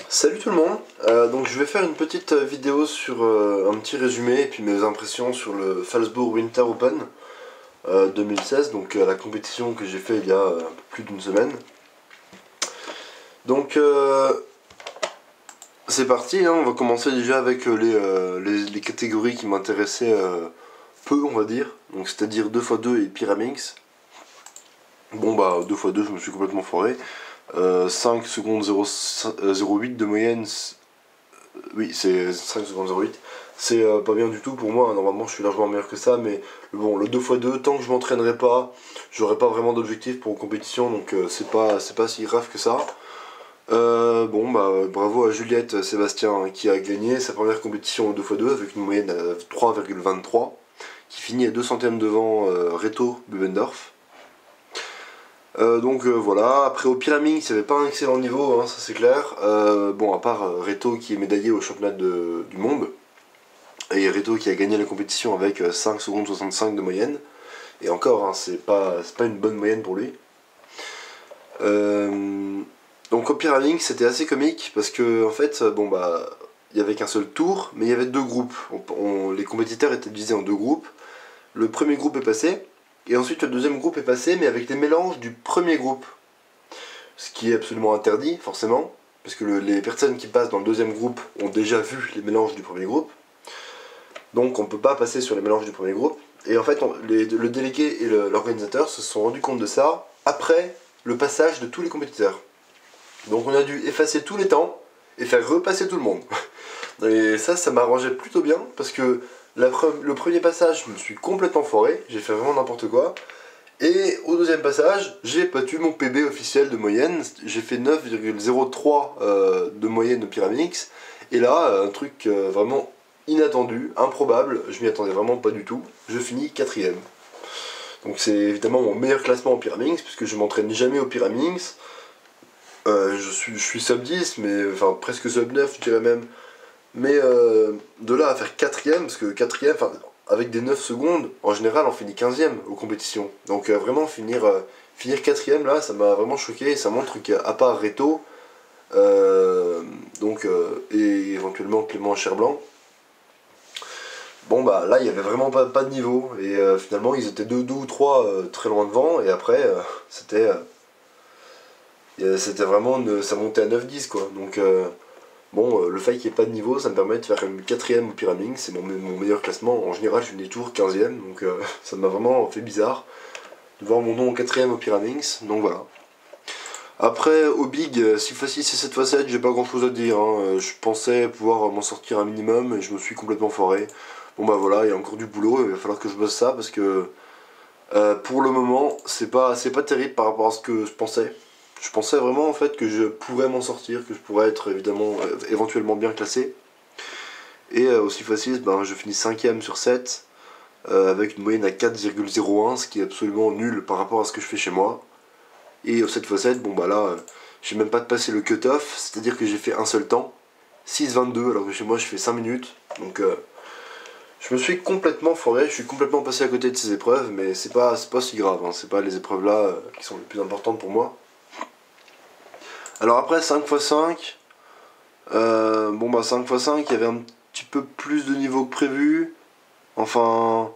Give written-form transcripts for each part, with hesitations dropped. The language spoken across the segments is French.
Salut tout le monde, donc je vais faire une petite vidéo sur un petit résumé et puis mes impressions sur le Salzbourg Winter Open 2016, donc la compétition que j'ai fait il y a un peu plus d'une semaine. Donc c'est parti, hein, on va commencer déjà avec les catégories qui m'intéressaient peu, on va dire, donc c'est-à-dire 2x2 et Pyraminx. Bon bah 2x2 je me suis complètement foiré. 5 secondes 0,08 de moyenne, oui c'est 5 secondes 0,8, c'est pas bien du tout pour moi, normalement je suis largement meilleur que ça, mais bon, le 2x2, tant que je m'entraînerai pas, j'aurai pas vraiment d'objectif pour une compétition, donc c'est pas si grave que ça. Bon bah bravo à Juliette Sébastien hein, qui a gagné sa première compétition au 2x2 avec une moyenne à 3,23, qui finit à 2 centièmes devant Reto Bubendorf. Donc voilà, après au Pyraminx il n'y avait pas un excellent niveau, hein, ça c'est clair. Bon, à part Reto qui est médaillé au championnat du monde, et Reto qui a gagné la compétition avec 5 secondes 65 de moyenne, et encore, hein, c'est pas une bonne moyenne pour lui. Donc au Pyraminx c'était assez comique parce que en fait, bon bah, il y avait qu'un seul tour, mais il y avait deux groupes. Les compétiteurs étaient divisés en deux groupes. Le premier groupe est passé, et ensuite le deuxième groupe est passé, mais avec des mélanges du premier groupe. Ce qui est absolument interdit, forcément, parce que les personnes qui passent dans le deuxième groupe ont déjà vu les mélanges du premier groupe. Donc on ne peut pas passer sur les mélanges du premier groupe. Et en fait, le délégué et l'organisateur se sont rendus compte de ça après le passage de tous les compétiteurs. Donc on a dû effacer tous les temps et faire repasser tout le monde. Et ça m'arrangeait plutôt bien, parce que le premier passage, je me suis complètement foiré, j'ai fait vraiment n'importe quoi. Et au deuxième passage, j'ai battu mon PB officiel de moyenne, j'ai fait 9,03 de moyenne de Pyraminx. Et là, un truc vraiment inattendu, improbable, je m'y attendais vraiment pas du tout, je finis 4ème. Donc c'est évidemment mon meilleur classement au Pyraminx, puisque je m'entraîne jamais au Pyraminx. Je suis sub 10, mais enfin presque sub 9, je dirais même. Mais de là à faire 4ème, parce que 4ème, avec des 9 secondes, en général on finit 15ème aux compétitions. Donc vraiment finir 4ème là, ça m'a vraiment choqué, et ça montre qu'à part Reto, et éventuellement Clément Cherblanc, bon bah là il y avait vraiment pas de niveau, et finalement ils étaient deux ou trois très loin devant, et après c'était vraiment, ça montait à 9-10 quoi. Donc bon, le fait qu'il n'y ait pas de niveau, ça me permet de faire une 4ème au Pyraminx, c'est mon meilleur classement. En général, je finis toujours 15ème, donc ça m'a vraiment fait bizarre de voir mon nom en 4ème au Pyraminx, donc voilà. Après, au Big, 6x6 et 7x7, j'ai pas grand chose à dire, hein. Je pensais pouvoir m'en sortir un minimum, et je me suis complètement foiré. Bon bah voilà, il y a encore du boulot, il va falloir que je bosse ça, parce que pour le moment, c'est pas terrible par rapport à ce que je pensais. Je pensais vraiment en fait que je pourrais m'en sortir, que je pourrais être évidemment éventuellement bien classé. Et aussi facile, ben, je finis 5ème sur 7 avec une moyenne à 4,01, ce qui est absolument nul par rapport à ce que je fais chez moi. Et au 7x7, bon bah là, j'ai même pas passé le cut-off, c'est-à-dire que j'ai fait un seul temps, 6,22, alors que chez moi je fais 5 minutes. Donc je me suis complètement foiré, je suis complètement passé à côté de ces épreuves, mais c'est pas si grave, hein. C'est pas les épreuves là qui sont les plus importantes pour moi. Alors après 5x5, bon bah 5x5 il y avait un petit peu plus de niveau que prévu. Enfin,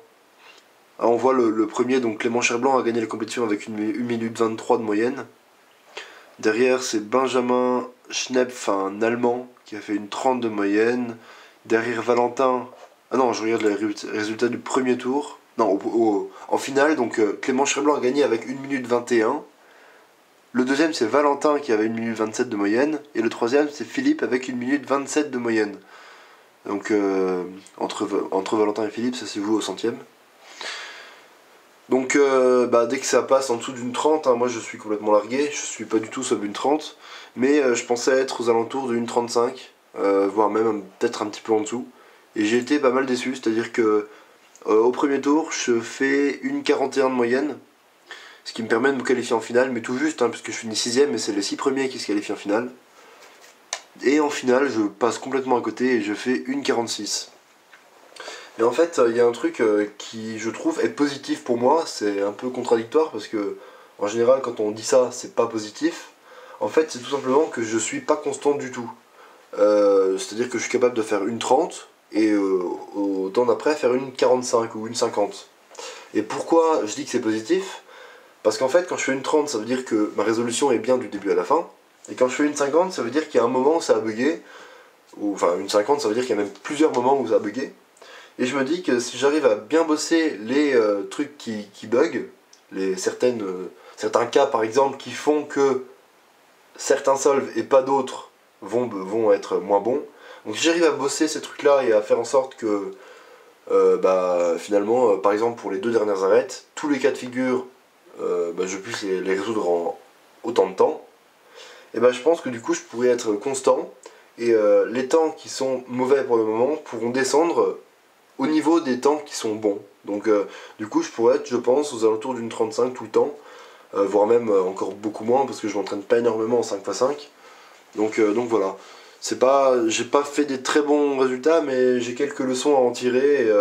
on voit le premier, donc Clément Cherblanc a gagné la compétition avec une minute 23 de moyenne. Derrière c'est Benjamin Schnepf, un Allemand, qui a fait une 30 de moyenne. Derrière Valentin, ah non je regarde les résultats du premier tour. Non, en finale, donc Clément Cherblanc a gagné avec 1 minute 21. Le deuxième c'est Valentin qui avait 1 minute 27 de moyenne, et le troisième c'est Philippe avec 1 minute 27 de moyenne. Donc entre Valentin et Philippe, ça c'est vous au centième. Donc bah, dès que ça passe en dessous d'une 30, hein, moi je suis complètement largué, je suis pas du tout sub une 30, mais je pensais être aux alentours d'une 35, voire même peut-être un petit peu en dessous. Et j'ai été pas mal déçu, c'est-à-dire que au premier tour, je fais une 41 de moyenne, ce qui me permet de me qualifier en finale, mais tout juste, hein, puisque je finis 6ème, et c'est les 6 premiers qui se qualifient en finale. Et en finale, je passe complètement à côté et je fais une 46. Et en fait, il y a un truc qui, je trouve, est positif pour moi. C'est un peu contradictoire parce que, en général, quand on dit ça, c'est pas positif. En fait, c'est tout simplement que je suis pas constant du tout. C'est-à-dire que je suis capable de faire une 30 et au temps d'après faire une 45 ou une 50. Et pourquoi je dis que c'est positif? Parce qu'en fait, quand je fais une 30, ça veut dire que ma résolution est bien du début à la fin. Et quand je fais une 50, ça veut dire qu'il y a un moment où ça a bugué. Ou, enfin, une 50, ça veut dire qu'il y a même plusieurs moments où ça a bugué. Et je me dis que si j'arrive à bien bosser les trucs qui bug, certains cas par exemple qui font que certains solves et pas d'autres vont être moins bons. Donc si j'arrive à bosser ces trucs là et à faire en sorte que finalement, par exemple pour les 2 dernières arêtes, tous les cas de figure, je puisse les résoudre en autant de temps, et je pense que du coup je pourrais être constant et les temps qui sont mauvais pour le moment pourront descendre au niveau des temps qui sont bons. Donc du coup je pourrais être, je pense, aux alentours d'une 35 tout le temps, voire même encore beaucoup moins parce que je m'entraîne pas énormément en 5x5. Donc voilà. J'ai pas fait des très bons résultats, mais j'ai quelques leçons à en tirer.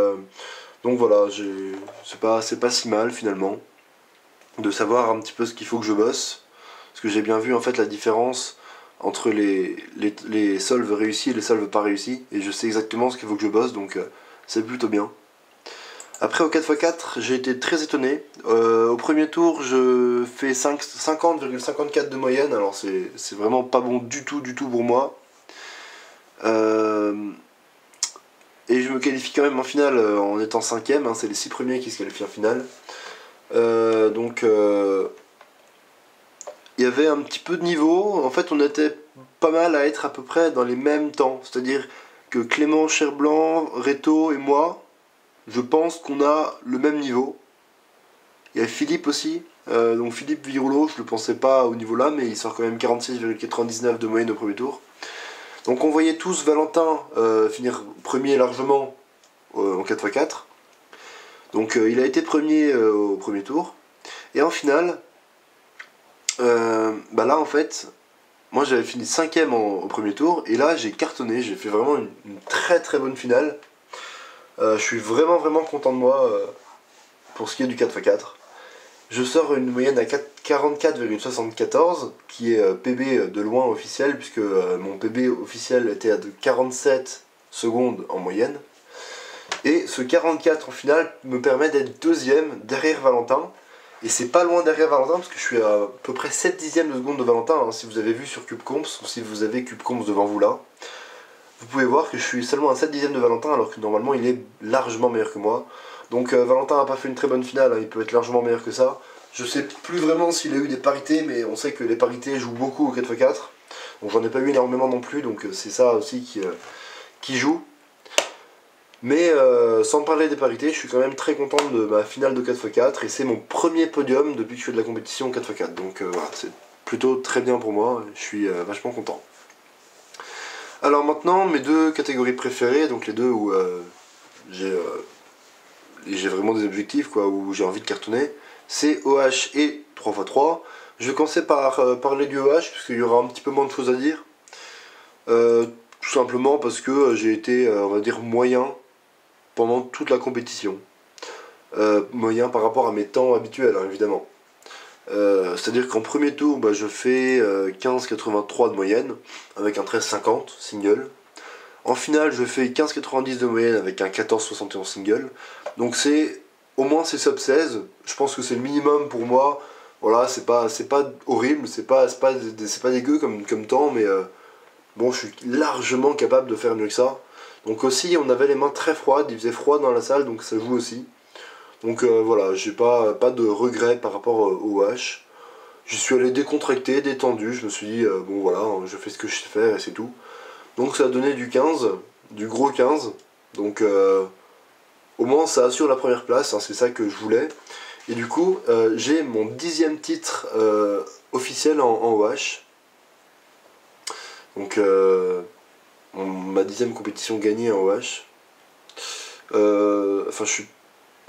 Donc voilà, c'est pas si mal finalement de savoir un petit peu ce qu'il faut que je bosse. Parce que j'ai bien vu en fait la différence entre les solves réussis et les solves pas réussis. Et je sais exactement ce qu'il faut que je bosse, donc c'est plutôt bien. Après au 4x4, j'ai été très étonné. Au premier tour, je fais 50,54 de moyenne, alors c'est vraiment pas bon du tout pour moi. Et je me qualifie quand même en finale en étant 5ème, hein, c'est les 6 premiers qui se qualifient en finale. Il y avait un petit peu de niveau, en fait on était pas mal à être à peu près dans les mêmes temps, c'est-à-dire que Clément Cherblanc, Reto et moi, je pense qu'on a le même niveau. Il y a Philippe aussi, donc Philippe Viroulo, je le pensais pas au niveau là, mais il sort quand même 46,99 de moyenne au premier tour. Donc on voyait tous Valentin finir premier largement en 4x4. Donc il a été premier au premier tour. Et en finale, là en fait, moi j'avais fini 5ème au premier tour. Et là j'ai cartonné, j'ai fait vraiment une très très bonne finale. Je suis vraiment content de moi pour ce qui est du 4x4. Je sors une moyenne à 44,74 qui est PB de loin officiel, puisque mon PB officiel était à de 47 secondes en moyenne. Et ce 44 en finale me permet d'être deuxième derrière Valentin. Et c'est pas loin derrière Valentin parce que je suis à peu près 7 dixièmes de seconde de Valentin, hein, si vous avez vu sur CubeComps ou si vous avez CubeComps devant vous là. Vous pouvez voir que je suis seulement à 7 dixièmes de Valentin alors que normalement il est largement meilleur que moi. Donc Valentin n'a pas fait une très bonne finale, hein, il peut être largement meilleur que ça. Je sais plus vraiment s'il a eu des parités, mais on sait que les parités jouent beaucoup au 4x4. Donc j'en ai pas eu énormément non plus, donc c'est ça aussi qui joue. Mais sans parler des parités, je suis quand même très content de ma finale de 4x4 et c'est mon premier podium depuis que je fais de la compétition 4x4. Donc voilà, c'est plutôt très bien pour moi, je suis vachement content. Alors maintenant, mes deux catégories préférées, donc les deux où j'ai vraiment des objectifs, quoi, où j'ai envie de cartonner, c'est OH et 3x3. Je vais commencer par parler du OH, puisqu'il y aura un petit peu moins de choses à dire. Tout simplement parce que j'ai été, on va dire, moyen pendant toute la compétition. Moyen par rapport à mes temps habituels, hein, évidemment. C'est-à-dire qu'en premier tour, je fais 15,83 de moyenne, avec un 13,50 single. En finale, je fais 15,90 de moyenne avec un 14,71 single. Donc au moins c'est sub 16. Je pense que c'est le minimum pour moi. Voilà, c'est pas horrible, c'est pas dégueu comme temps, mais bon, je suis largement capable de faire mieux que ça. Donc aussi, on avait les mains très froides, il faisait froid dans la salle, donc ça joue aussi. Donc voilà, j'ai pas de regrets par rapport au H. Je suis allé décontracté, détendu, je me suis dit, bon voilà, je fais ce que je sais faire et c'est tout. Donc ça a donné du 15, du gros 15. Donc au moins ça assure la première place, hein, c'est ça que je voulais. Et du coup, j'ai mon 10e titre officiel en OH. Donc ma 10e compétition gagnée en OH. Enfin, je suis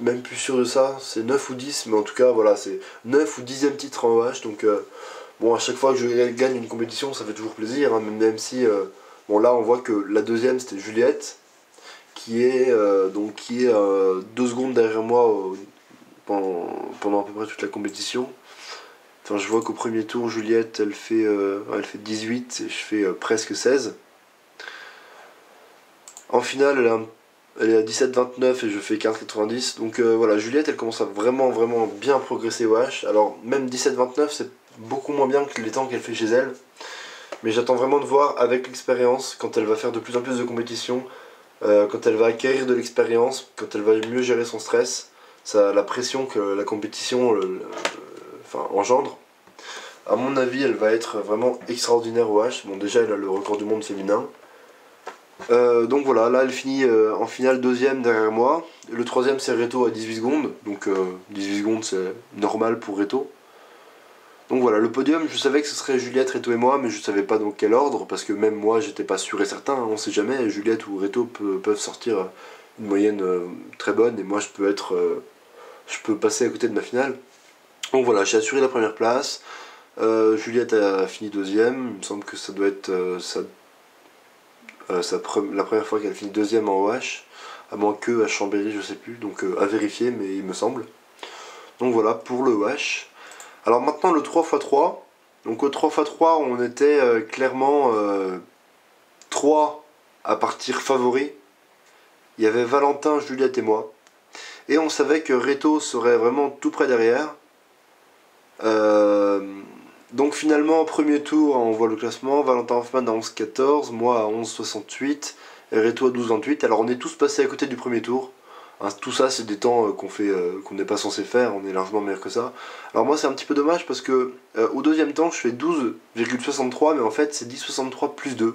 même plus sûr de ça, c'est 9 ou 10, mais en tout cas, voilà, c'est 9 ou 10e titre en OH. Donc bon, à chaque fois que je gagne une compétition, ça fait toujours plaisir, hein, même si... bon, là, on voit que la deuxième, c'était Juliette, qui est 2 secondes derrière moi pendant à peu près toute la compétition. Enfin, je vois qu'au premier tour, Juliette, elle fait 18 et je fais presque 16. En finale, elle est à 17,29 et je fais 15,90. Donc voilà, Juliette, elle commence à vraiment bien progresser au H. Alors même 17,29, c'est beaucoup moins bien que les temps qu'elle fait chez elle. Mais j'attends vraiment de voir avec l'expérience, quand elle va faire de plus en plus de compétitions, quand elle va acquérir de l'expérience, quand elle va mieux gérer son stress, la pression que la compétition engendre. À mon avis, elle va être vraiment extraordinaire au H. Bon, déjà, elle a le record du monde féminin. Donc voilà, là elle finit en finale deuxième derrière moi. Le troisième c'est Reto à 18 secondes, donc 18 secondes c'est normal pour Reto. Donc voilà, le podium, je savais que ce serait Juliette, Reto et moi, mais je savais pas dans quel ordre, parce que même moi j'étais pas sûr et certain, hein, on sait jamais, Juliette ou Reto peuvent sortir une moyenne très bonne, et moi je peux passer à côté de ma finale. Donc voilà, j'ai assuré la première place, Juliette a fini deuxième, il me semble que ça doit être la première fois qu'elle finit deuxième en OH, à moins que à Chambéry, je sais plus, donc à vérifier, mais il me semble. Donc voilà pour le OH. Alors maintenant le 3x3. Donc au 3x3, on était clairement 3 à partir favori. Il y avait Valentin, Juliette et moi. Et on savait que Reto serait vraiment tout près derrière. Donc finalement, premier tour, on voit le classement, Valentin Hoffman à 11,14, moi à 11,68, et Reto à 12,28. Alors on est tous passés à côté du premier tour. Hein, tout ça, c'est des temps qu'on n'est pas censé faire, on est largement meilleur que ça. Alors moi, c'est un petit peu dommage parce que au deuxième temps, je fais 12,63, mais en fait, c'est 10,63 plus 2.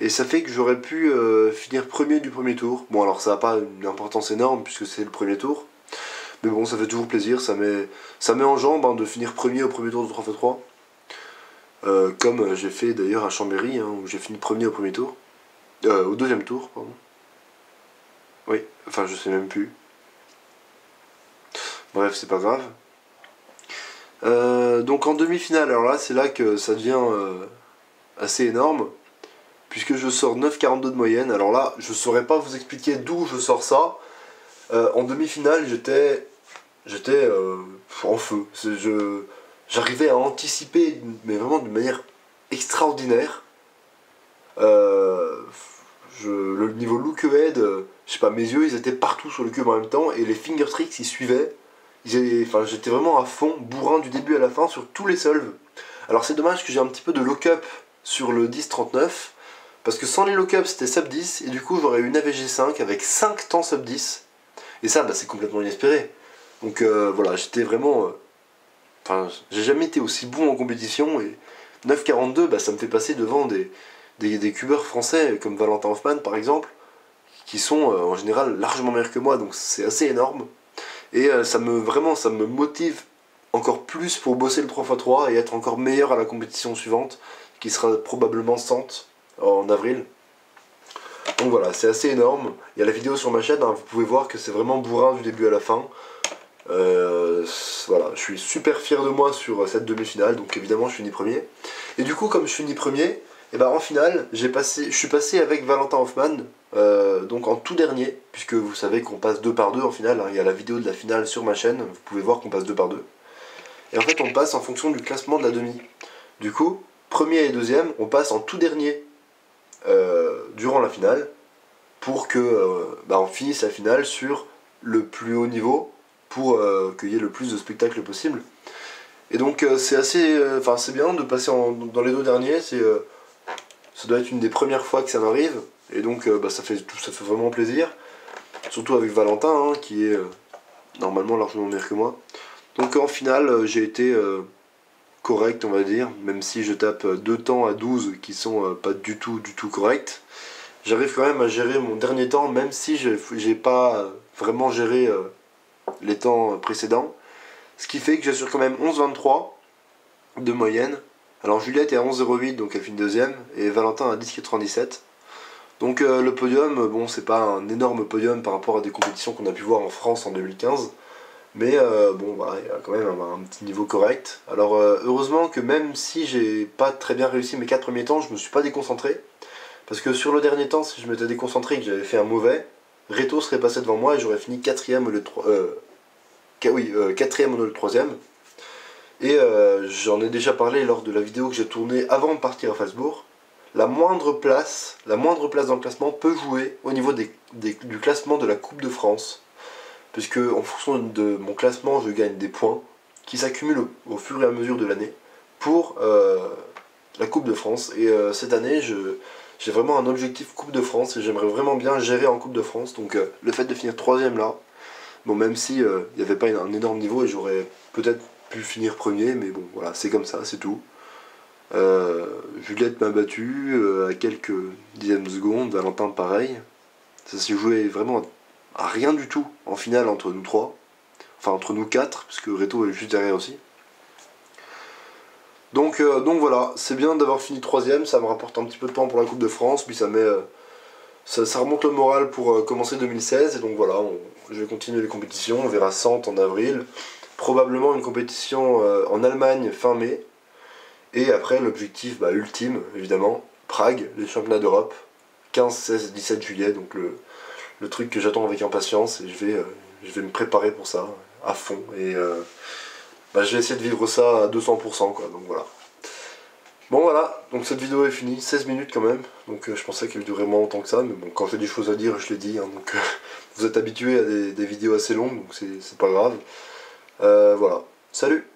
Et ça fait que j'aurais pu finir premier du premier tour. Bon, alors ça n'a pas une importance énorme puisque c'est le premier tour. Mais bon, ça fait toujours plaisir, ça met en jambe hein, de finir premier au premier tour de 3x3. Comme j'ai fait d'ailleurs à Chambéry, hein, où j'ai fini premier au premier tour. Au deuxième tour, pardon. Oui, enfin je sais même plus. Bref, c'est pas grave. Donc en demi-finale, alors là, c'est là que ça devient assez énorme. Puisque je sors 9,42 de moyenne. Alors là, je saurais pas vous expliquer d'où je sors ça. En demi-finale, j'étais en feu. J'arrivais à anticiper, mais vraiment d'une manière extraordinaire. Le niveau look ahead, je sais pas, mes yeux ils étaient partout sur le cube en même temps et les finger tricks ils suivaient. J'étais vraiment à fond, bourrin du début à la fin sur tous les solves. Alors c'est dommage que j'ai un petit peu de lock-up sur le 10-39 parce que sans les lock-up c'était sub 10 et du coup j'aurais eu une AVG5 avec 5 temps sub 10 et ça bah, c'est complètement inespéré. Donc voilà, j'étais vraiment. J'ai jamais été aussi bon en compétition et 9,42 bah, ça me fait passer devant des cubeurs français comme Valentin Hoffman par exemple qui sont en général largement meilleurs que moi donc c'est assez énorme et ça me motive encore plus pour bosser le 3x3 et être encore meilleur à la compétition suivante qui sera probablement Sante en avril. Donc voilà, c'est assez énorme. Il y a la vidéo sur ma chaîne, hein, vous pouvez voir que c'est vraiment bourrin du début à la fin. Voilà, je suis super fier de moi sur cette demi-finale, donc évidemment je finis premier. Et du coup, comme je finis premier, et ben en finale, je suis passé avec Valentin Hoffman, donc en tout dernier, puisque vous savez qu'on passe 2 par 2 en finale, hein, il y a la vidéo de la finale sur ma chaîne, vous pouvez voir qu'on passe 2 par 2. Et en fait, on passe en fonction du classement de la demi. Du coup, premier et deuxième, on passe en tout dernier durant la finale, pour que on finisse la finale sur le plus haut niveau, pour qu'il y ait le plus de spectacles possible. Et donc c'est assez, c'est bien de passer dans les 2 derniers. Ça doit être une des premières fois que ça m'arrive, et donc ça fait vraiment plaisir. Surtout avec Valentin, hein, qui est normalement largement meilleur que moi. Donc en finale, j'ai été correct, on va dire, même si je tape 2 temps à 12 qui sont pas du tout corrects. J'arrive quand même à gérer mon dernier temps, même si j'ai pas vraiment géré les temps précédents. Ce qui fait que j'assure quand même 11,23 de moyenne. Alors Juliette est à 11,08, donc elle finit deuxième, et Valentin à 10,97. Donc le podium, bon, c'est pas un énorme podium par rapport à des compétitions qu'on a pu voir en France en 2015. Mais bon, voilà, il y a quand même un petit niveau correct. Alors heureusement que même si j'ai pas très bien réussi mes 4 premiers temps, je me suis pas déconcentré. Parce que sur le dernier temps, si je m'étais déconcentré et que j'avais fait un mauvais, Reto serait passé devant moi et j'aurais fini 4ème au lieu de 4ème au lieu de 3ème. Et j'en ai déjà parlé lors de la vidéo que j'ai tournée avant de partir à Falsbourg. la moindre place dans le classement peut jouer au niveau du classement de la Coupe de France. Puisque en fonction de mon classement, je gagne des points qui s'accumulent au fur et à mesure de l'année pour la Coupe de France. Et cette année, j'ai vraiment un objectif Coupe de France et j'aimerais vraiment bien gérer en Coupe de France. Donc le fait de finir 3ème là, bon, même si il n'y avait pas un énorme niveau et j'aurais peut-être pu finir premier, mais bon voilà, c'est comme ça, c'est tout. Juliette m'a battu à quelques dixièmes de seconde, Valentin pareil. Ça s'est joué vraiment à rien du tout en finale entre nous trois. Enfin entre nous quatre, parce que Reto est juste derrière aussi. Donc voilà, c'est bien d'avoir fini 3ème, ça me rapporte un petit peu de temps pour la Coupe de France, puis ça remonte le moral pour commencer 2016, et donc voilà, je vais continuer les compétitions, on verra Sante en avril, probablement une compétition en Allemagne fin mai, et après l'objectif ultime, évidemment, Prague, les championnats d'Europe, 15, 16, 17 juillet, donc le truc que j'attends avec impatience, et je vais me préparer pour ça, à fond, et je vais essayer de vivre ça à 200%, quoi, donc voilà. Bon voilà, donc cette vidéo est finie, 16 minutes quand même, donc je pensais qu'elle durerait moins longtemps que ça, mais bon, quand j'ai des choses à dire, je les dis, hein, donc vous êtes habitués à des vidéos assez longues, donc c'est pas grave. Voilà, salut!